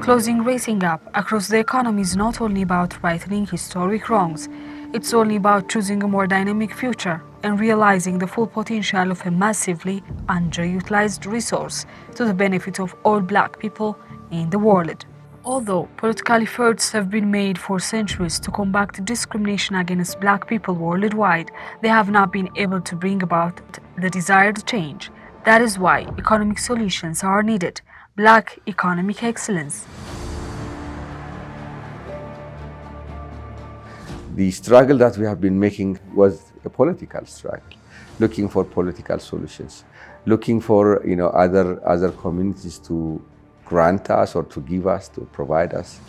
Closing racial gap across the economy is not only about righting historic wrongs, it's only about choosing a more dynamic future and realizing the full potential of a massively underutilized resource to the benefit of all Black people in the world. Although political efforts have been made for centuries to combat discrimination against Black people worldwide, they have not been able to bring about the desired change. That is why economic solutions are needed. Black economic excellence. The struggle that we have been making was a political struggle, looking for political solutions, looking for other communities to grant us or to give us, to provide us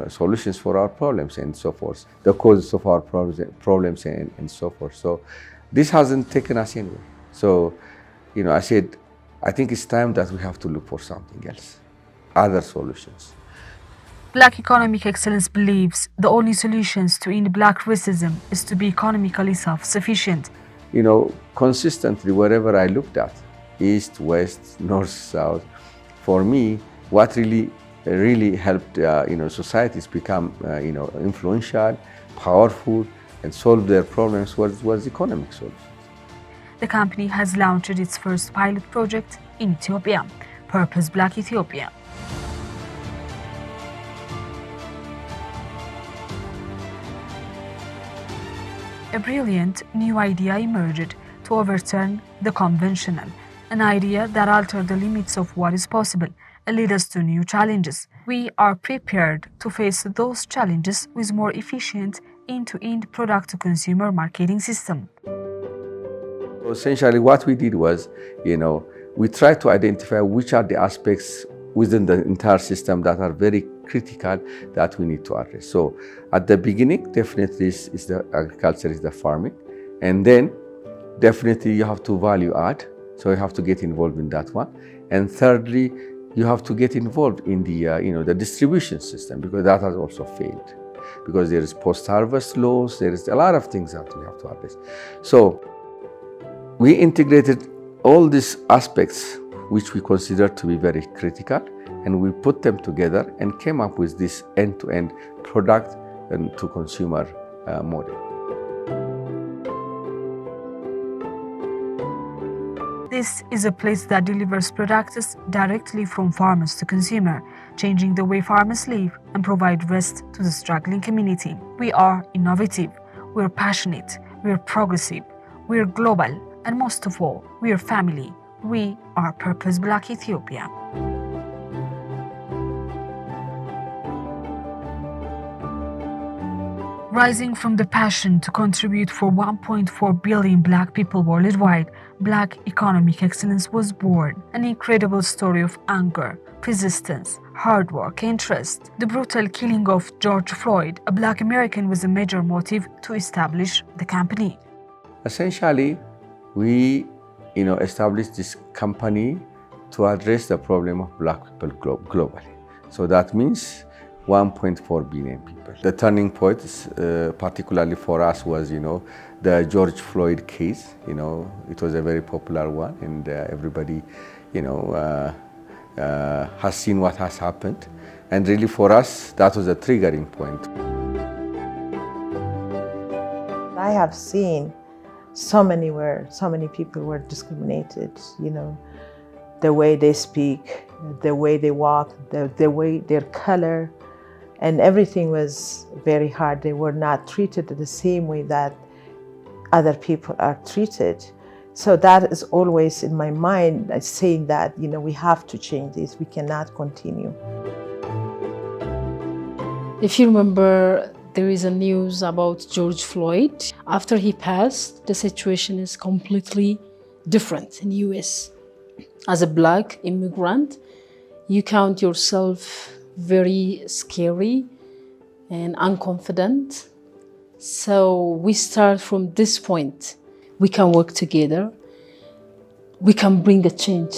solutions for our problems and so forth, the causes of our problems and so forth. So this hasn't taken us anywhere. So I said, I think it's time that we have to look for something else, other solutions. Black economic excellence believes the only solutions to end Black racism is to be economically self-sufficient. Consistently, wherever I looked at, east, west, north, south, for me, what really helped societies become influential, powerful, and solve their problems was economic solutions. The company has launched its first pilot project in Ethiopia, PurposeBlack Ethiopia. A brilliant new idea emerged to overturn the conventional, an idea that altered the limits of what is possible and lead us to new challenges. We are prepared to face those challenges with more efficient end-to-end product-to-consumer marketing system. Essentially, what we did was, we tried to identify which are the aspects within the entire system that are very critical that we need to address. So at the beginning, definitely is the agriculture, is the farming. And then definitely you have to value add. So you have to get involved in that one. And thirdly, you have to get involved in the distribution system, because that has also failed. Because there is post-harvest loss, there is a lot of things that we have to address. So we integrated all these aspects which we consider to be very critical, and we put them together and came up with this end-to-end product and to consumer model. This is a place that delivers products directly from farmers to consumer, changing the way farmers live and provide rest to the struggling community. We are innovative, we're passionate, we're progressive, we're global, and most of all, we're family. We are PurposeBlack Ethiopia. Rising from the passion to contribute for 1.4 billion Black people worldwide, Black economic excellence was born. An incredible story of anger, persistence, hard work, and trust. The brutal killing of George Floyd, a Black American, was a major motive to establish the company. Essentially, we established this company to address the problem of Black people globally. So that means 1.4 billion people. The turning point, particularly for us, was the George Floyd case. It was a very popular one, and everybody has seen what has happened. And really, for us, that was a triggering point. I have seen so many people were discriminated, the way they speak, the way they walk, the way their color, and everything was very hard. They were not treated the same way that other people are treated. So that is always in my mind, saying that, we have to change this. We cannot continue. If you remember, there is a news about George Floyd. After he passed, the situation is completely different in the US. As a Black immigrant, you count yourself very scary and unconfident. So we start from this point. We can work together. We can bring a change.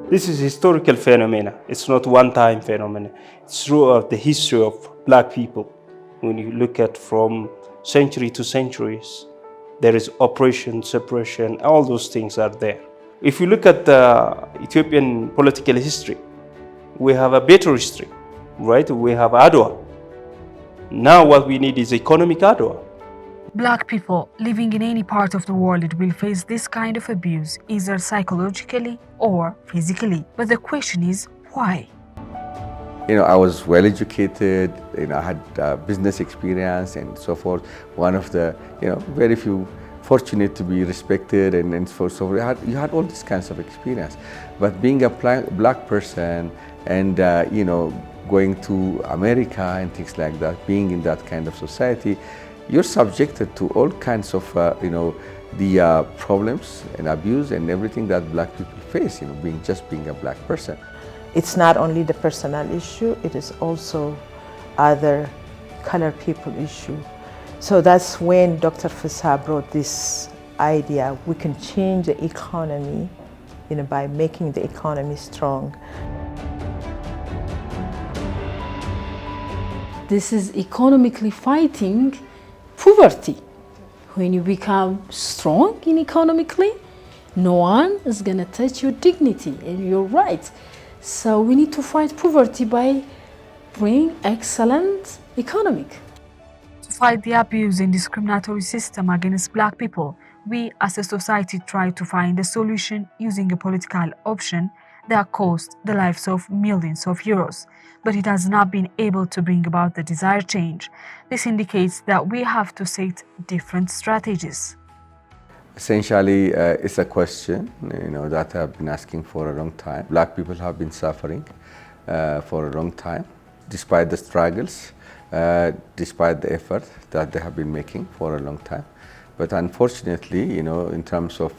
This is a historical phenomena. It's not one-time phenomena. It's throughout the history of Black people. When you look at from century to centuries, there is oppression, suppression, all those things are there. If you look at the Ethiopian political history, we have a better history, right? We have Adwa. Now what we need is economic Adwa. Black people living in any part of the world will face this kind of abuse, either psychologically or physically. But the question is, why? I was well educated, I had business experience and so forth. One of the, very few fortunate to be respected and so you had all these kinds of experience. But being a black person and, going to America and things like that, being in that kind of society, you're subjected to all kinds of, the problems and abuse and everything that black people face, being a black person. It's not only the personal issue, it is also other colored people issue. So that's when Dr. Fissa brought this idea, we can change the economy, by making the economy strong. This is economically fighting poverty. When you become strong economically, no one is gonna touch your dignity and your rights. So we need to fight poverty by bringing excellent economic. To fight the abuse and discriminatory system against black people, we as a society try to find a solution using a political option that cost the lives of millions of euros, but it has not been able to bring about the desired change. This indicates that we have to set different strategies. Essentially, it's a question, that I've been asking for a long time. Black people have been suffering for a long time, despite the struggles, despite the effort that they have been making for a long time. But unfortunately, in terms of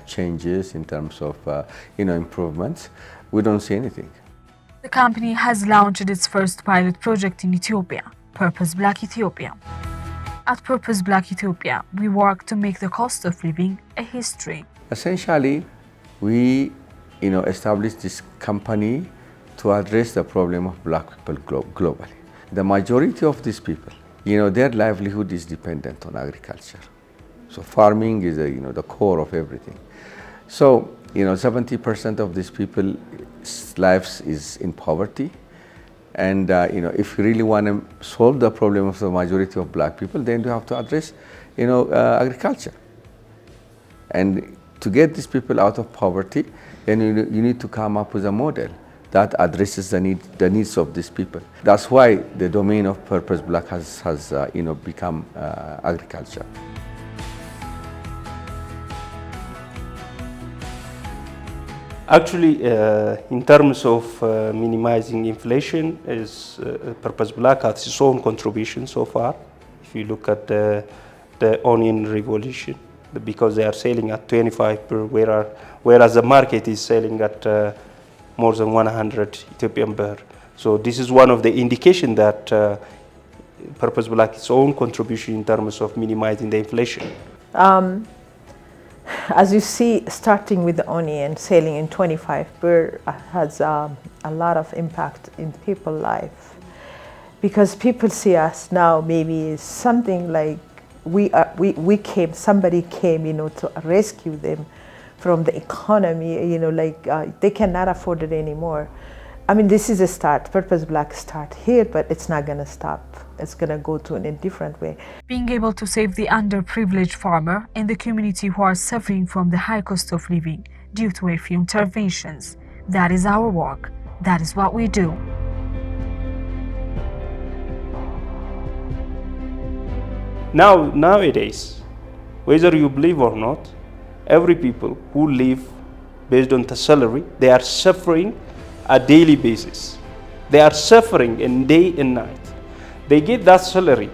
changes, in terms of, improvements, we don't see anything. The company has launched its first pilot project in Ethiopia, PurposeBlack Ethiopia. At PurposeBlack Ethiopia, we work to make the cost of living a history. Essentially, we, established this company to address the problem of black people globally. The majority of these people, their livelihood is dependent on agriculture. So farming is, the core of everything. So, 70% of these people's lives is in poverty. And, if you really want to solve the problem of the majority of black people, then you have to address, agriculture. And to get these people out of poverty, then you need to come up with a model that addresses the needs of these people. That's why the domain of PurposeBlack has become agriculture. Actually, in terms of minimizing inflation, PurposeBlack has its own contribution so far. If you look at the onion revolution, because they are selling at 25 per, whereas the market is selling at more than 100 Ethiopian birr. So this is one of the indications that PurposeBlack its own contribution in terms of minimizing the inflation. As you see, starting with the onion, selling in 25 birr has a lot of impact in people's life. Because people see us now, maybe something like somebody came, to rescue them from the economy, they cannot afford it anymore. I mean, this is a start. PurposeBlack start here, but it's not going to stop. It's going to go to in a different way. Being able to save the underprivileged farmer and the community who are suffering from the high cost of living due to a few interventions. That is our work. That is what we do. Nowadays, whether you believe or not, every people who live based on the salary, they are suffering a daily basis. They are suffering in day and night. They get that salary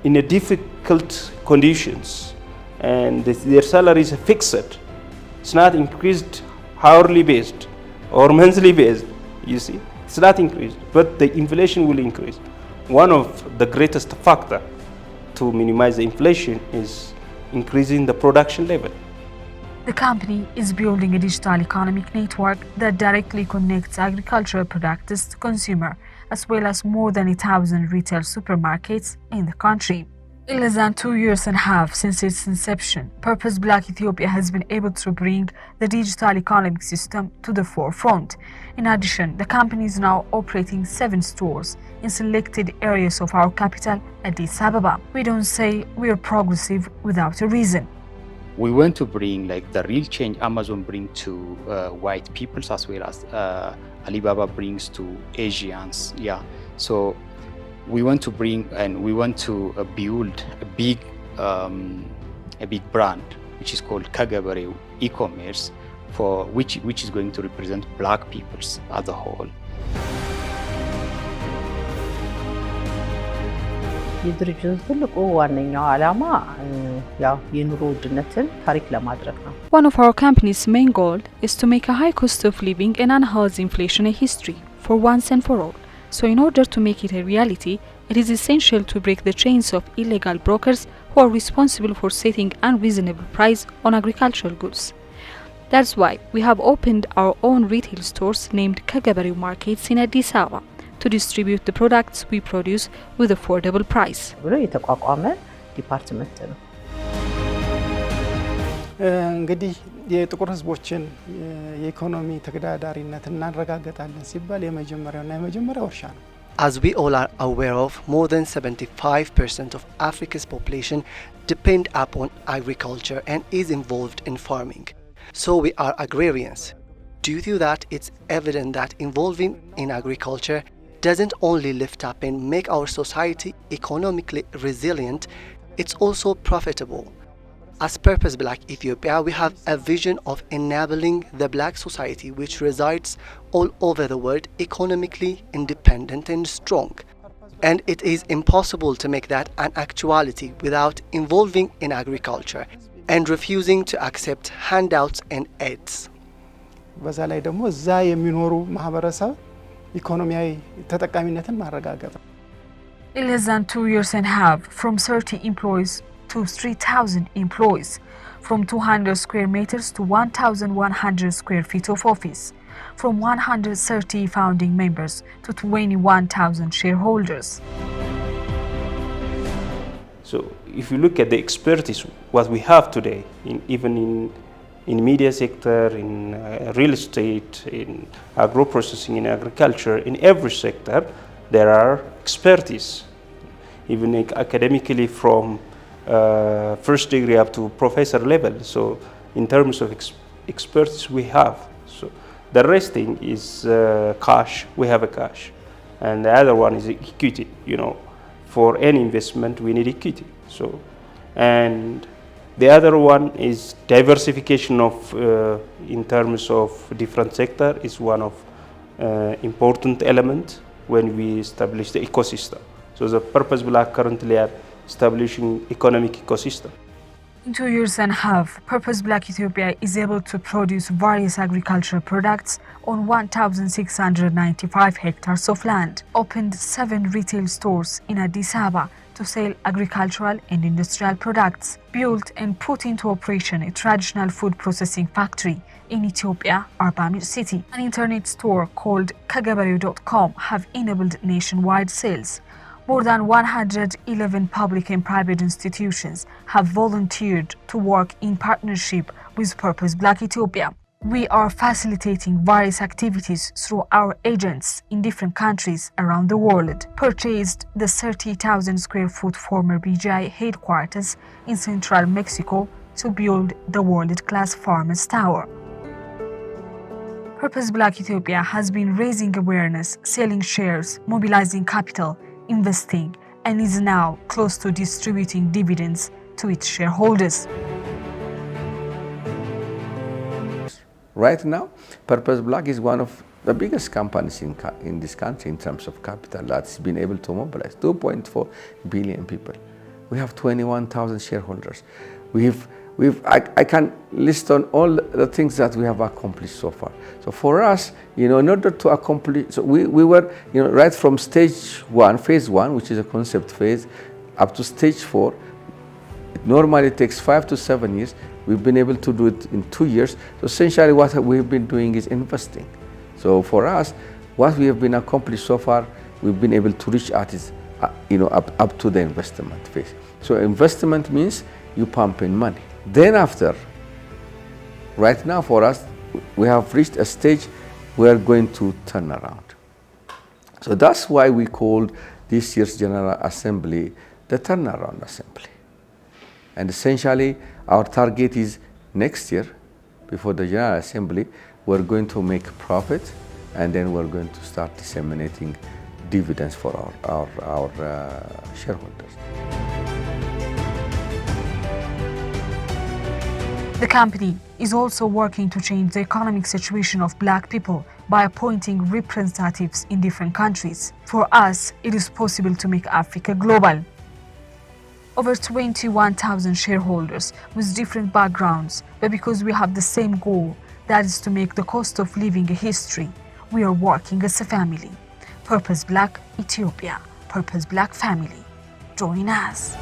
in a difficult conditions, and their salary is fixed. It's not increased hourly based or monthly based, you see. It's not increased, but the inflation will increase. One of the greatest factor to minimize the inflation is increasing the production level. The company is building a digital economic network that directly connects agricultural products to consumer, as well as more than 1,000 retail supermarkets in the country. In less than 2 years and a half since its inception, Purpose Black Ethiopia has been able to bring the digital economic system to the forefront. In addition, the company is now operating 7 stores in selected areas of our capital, Addis Ababa. We don't say we are progressive without a reason. We want to bring like the real change Amazon brings to white peoples as well as Alibaba brings to Asians. Yeah, so we want to bring and we want to build a big brand which is called Kagabareu e-commerce, for which is going to represent black peoples as a whole. የድርጅቱ ትልቁ ዋነኛው ዓላማ ያው የኑሮ ውድነትን ታሪክ ለማድረግ ነው። One of our company's main goal is to make a high cost of living and unhealthy inflation a history for once and for all. So in order to make it a reality, it is essential to break the chains of illegal brokers who are responsible for setting unreasonable price on agricultural goods. That's why we have opened our own retail stores named Kagabareu Markets in Addis Ababa to distribute the products we produce with affordable price. ብሎ የተቋቋመ ዲፓርትመንት ነው። እንግዲህ የጥቁር ህዝቦችን የኢኮኖሚ ተገዳዳሪነት እናረጋግጣለን ሲባል የመጀመሪያው እርሻ ነው። As we all are aware of, more than 75% of Africa's population depend upon agriculture and is involved in farming. So we are agrarians. Due to that, it's evident that involving in agriculture doesn't only lift up and make our society economically resilient, it's also profitable. As Purpose Black Ethiopia, we have a vision of enabling the black society which resides all over the world economically independent and strong. And it is impossible to make that an actuality without involving in agriculture and refusing to accept handouts and aids. በዛ ላይ ደግሞ እዛ የሚኖሩ ማህበረሰብ ኢኮኖሚያዊ ተጠቃሚነትን ማረጋገጥ ነው። In less than 2 years and a half, from 30 employees to 3,000 employees, from 200 square meters to 1,100 square feet of office, from 130 founding members to 21,000 shareholders. So if you look at the expertise, what we have today, even in media sector, in real estate, in agro-processing, in agriculture, in every sector, there are expertise, even academically from first degree up to professor level. So in terms of expertise we have. So the rest thing is cash, we have a cash. And the other one is equity, for any investment we need equity. So, and the other one is diversification of, in terms of different sector, is one of important element when we establish the ecosystem. So the Purpose Black currently are establishing economic ecosystem. In 2 years and a half, Purpose Black Ethiopia is able to produce various agricultural products on 1,695 hectares of land, opened 7 retail stores in Addis Ababa to sell agricultural and industrial products, built and put into operation a traditional food processing factory in Ethiopia, Arba Minch City. An internet store called Kagabareu.com have enabled nationwide sales. More than 111 public and private institutions have volunteered to work in partnership with Purpose Black Ethiopia. We are facilitating various activities through our agents in different countries around the world. Purchased the 30,000 square foot former BGI headquarters in central Mexico to build the world-class Farmers Tower. Purpose Black Ethiopia has been raising awareness, selling shares, mobilizing capital, investing, and is now close to distributing dividends to its shareholders. Right now, Purpose Black is one of the biggest companies in this country in terms of capital that's been able to mobilize 2.4 billion people. We have 21,000 shareholders. I can list on all the things that we have accomplished so far. So for us, in order to accomplish, so we were, right from stage 1, phase 1, which is a concept phase, up to stage 4. It normally takes 5 to 7 years. We've been able to do it in 2 years. So essentially what we've been doing is investing. So for us, what we have been accomplished so far, we've been able to reach at is, up to the investment phase. So investment means you pump in money. Then after, right now for us, we have reached a stage we are going to turn around. So that's why we called this year's General Assembly the Turnaround Assembly. And essentially, our target is next year, before the General Assembly, we're going to make profit, and then we're going to start disseminating dividends for our shareholders. The company is also working to change the economic situation of Black people by appointing representatives in different countries. For us, it is possible to make Africa global. Over 21,000 shareholders with different backgrounds, but because we have the same goal, that is to make the cost of living a history, we are working as a family. PurposeBlack Ethiopia, PurposeBlack family. Join us.